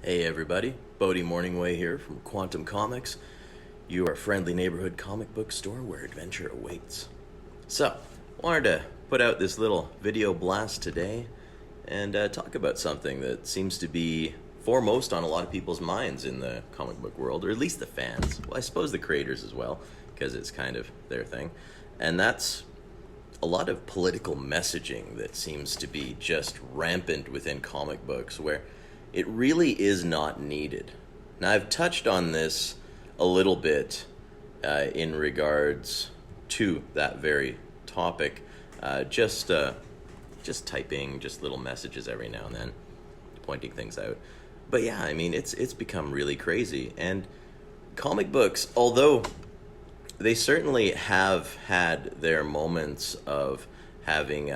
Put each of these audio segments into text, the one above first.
Hey everybody, Bodie Morningway here from Quantum Comics, your friendly neighborhood comic book store where adventure awaits. So, wanted to put out this little video blast today and talk about something that seems to be foremost on a lot of people's minds in the comic book world, or at least the fans. Well, I suppose the creators as well, because it's kind of their thing. And that's a lot of political messaging that seems to be just rampant within comic books, where it really is not needed. Now, I've touched on this a little bit in regards to that very topic, just typing just little messages every now and then, pointing things out. But yeah, I mean, it's become really crazy. And comic books, although they certainly have had their moments of having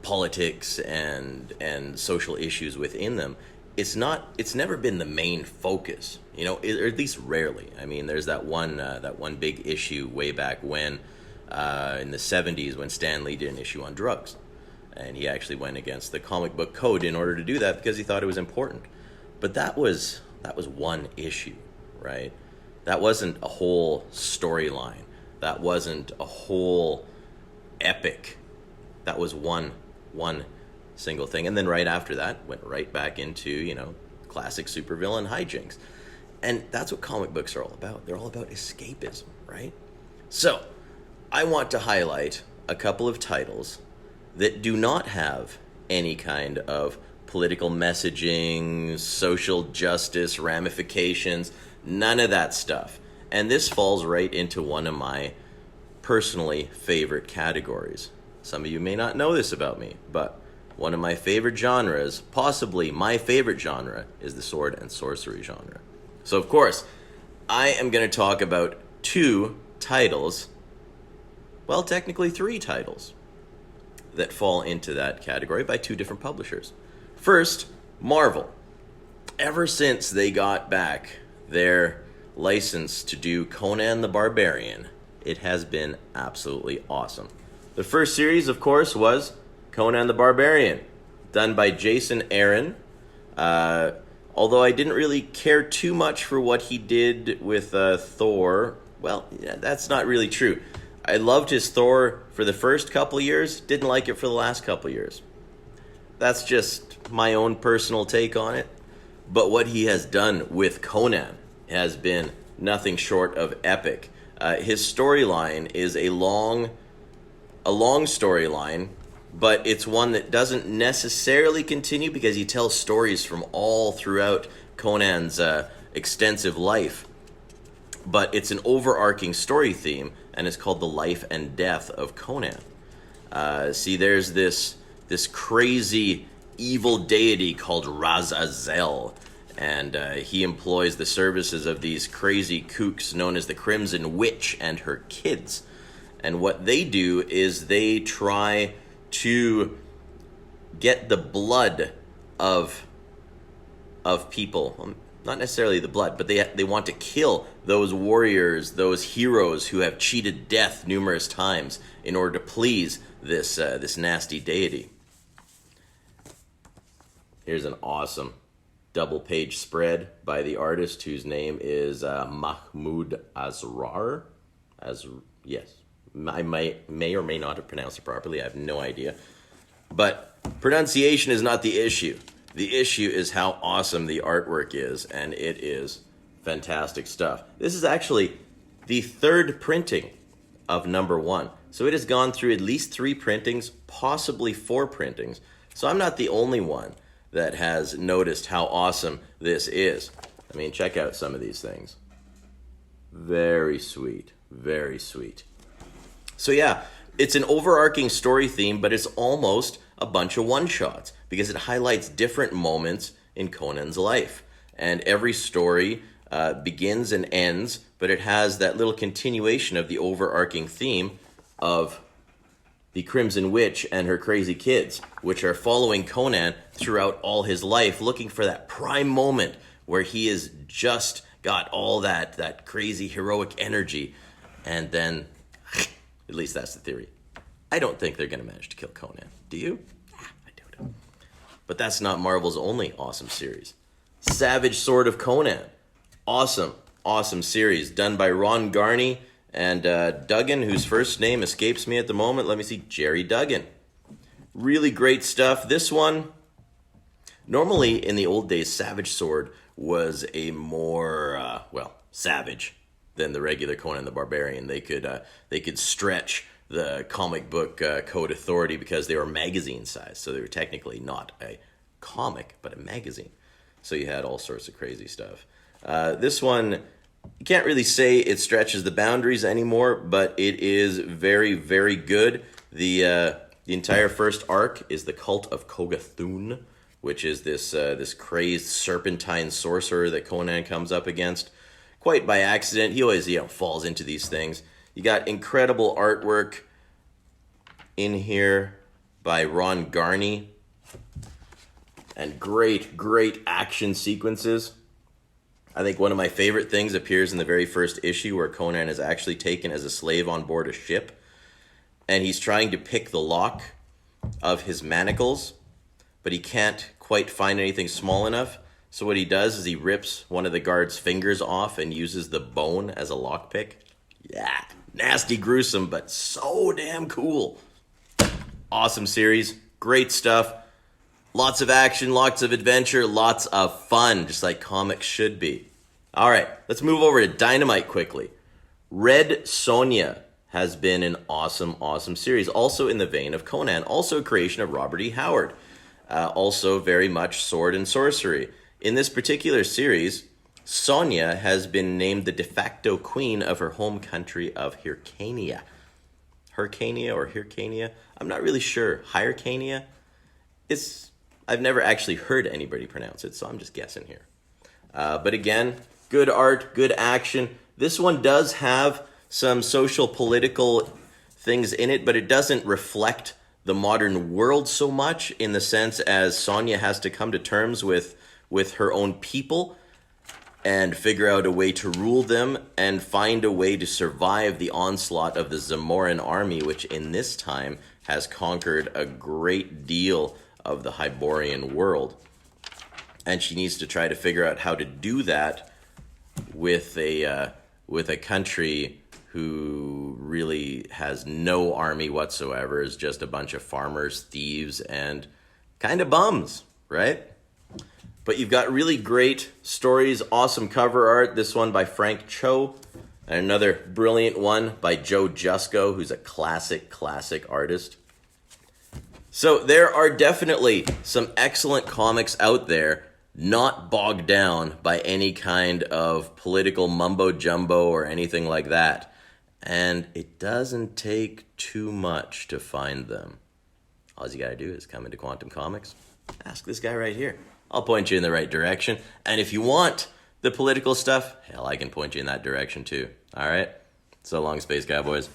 politics and social issues within them, it's never been the main focus, or at least rarely. I mean, there's that one big issue way back when in the 70s when Stan Lee did an issue on drugs, and he actually went against the comic book code in order to do that because he thought it was important. But that was one issue, right? That wasn't a whole storyline. That wasn't a whole epic. That was one single thing. And then right after that, went right back into, classic supervillain hijinks. And that's what comic books are all about. They're all about escapism, right? So, I want to highlight a couple of titles that do not have any kind of political messaging, social justice, ramifications, none of that stuff. And this falls right into one of my personally favorite categories. Some of you may not know this about me, but one of my favorite genres, possibly my favorite genre, is the sword and sorcery genre. So, of course, I am going to talk about two titles, well, technically three titles, that fall into that category by two different publishers. First, Marvel. Ever since they got back their license to do Conan the Barbarian, it has been absolutely awesome. The first series, of course, was Conan the Barbarian, done by Jason Aaron. Although I didn't really care too much for what he did with Thor. Well, yeah, that's not really true. I loved his Thor for the first couple years, didn't like it for the last couple years. That's just my own personal take on it. But what he has done with Conan has been nothing short of epic. His storyline is a long storyline, but it's one that doesn't necessarily continue because he tells stories from all throughout Conan's extensive life. But it's an overarching story theme, and it's called The Life and Death of Conan. There's this crazy evil deity called Razazel, and he employs the services of these crazy kooks known as the Crimson Witch and her kids. And what they do is they try to get the blood of people. Not necessarily the blood, but they want to kill those warriors, those heroes who have cheated death numerous times in order to please this nasty deity. Here's an awesome double-page spread by the artist whose name is Mahmoud Asrar. Yes. I may or may not have pronounced it properly. I have no idea. But pronunciation is not the issue. The issue is how awesome the artwork is, and it is fantastic stuff. This is actually the third printing of number one. So it has gone through at least 3 printings, possibly 4 printings. So I'm not the only one that has noticed how awesome this is. I mean, check out some of these things. Very sweet. Very sweet. So yeah, it's an overarching story theme, but it's almost a bunch of one-shots because it highlights different moments in Conan's life. And every story begins and ends, but it has that little continuation of the overarching theme of the Crimson Witch and her crazy kids, which are following Conan throughout all his life, looking for that prime moment where he has just got all that crazy heroic energy, and then, at least that's the theory, I don't think they're going to manage to kill Conan. Do you? I doubt it. But that's not Marvel's only awesome series. Savage Sword of Conan. Awesome, awesome series done by Ron Garney and Duggan, whose first name escapes me at the moment. Let me see, Jerry Duggan. Really great stuff. This one, normally in the old days, Savage Sword was a more, savage than the regular Conan the Barbarian. They could stretch the comic book code authority because they were magazine size, so they were technically not a comic, but a magazine. So you had all sorts of crazy stuff. This one, you can't really say it stretches the boundaries anymore, but it is very, very good. The entire first arc is the Cult of Kogathun, which is this crazed serpentine sorcerer that Conan comes up against, quite by accident. He always falls into these things. You got incredible artwork in here by Ron Garney, and great, great action sequences. I think one of my favorite things appears in the very first issue, where Conan is actually taken as a slave on board a ship, and he's trying to pick the lock of his manacles, but he can't quite find anything small enough. So what he does is he rips one of the guard's fingers off and uses the bone as a lockpick. Yeah, nasty, gruesome, but so damn cool. Awesome series, great stuff. Lots of action, lots of adventure, lots of fun, just like comics should be. All right, let's move over to Dynamite quickly. Red Sonja has been an awesome, awesome series, also in the vein of Conan, also a creation of Robert E. Howard, also very much sword and sorcery. In this particular series, Sonja has been named the de facto queen of her home country of Hyrcania. Hyrcania or Hyrcania? I'm not really sure. Hyrcania? I've never actually heard anybody pronounce it, so I'm just guessing here. But again, good art, good action. This one does have some social political things in it, but it doesn't reflect the modern world so much, in the sense as Sonja has to come to terms with her own people and figure out a way to rule them and find a way to survive the onslaught of the Zamoran army, which in this time has conquered a great deal of the Hyborian world. And she needs to try to figure out how to do that with a country who really has no army whatsoever, is just a bunch of farmers, thieves, and kind of bums, right? But you've got really great stories, awesome cover art. This one by Frank Cho, and another brilliant one by Joe Jusko, who's a classic artist. So there are definitely some excellent comics out there, not bogged down by any kind of political mumbo-jumbo or anything like that. And it doesn't take too much to find them. All you gotta do is come into Quantum Comics, ask this guy right here. I'll point you in the right direction. And if you want the political stuff, hell, I can point you in that direction too. All right? So long, Space Cowboys.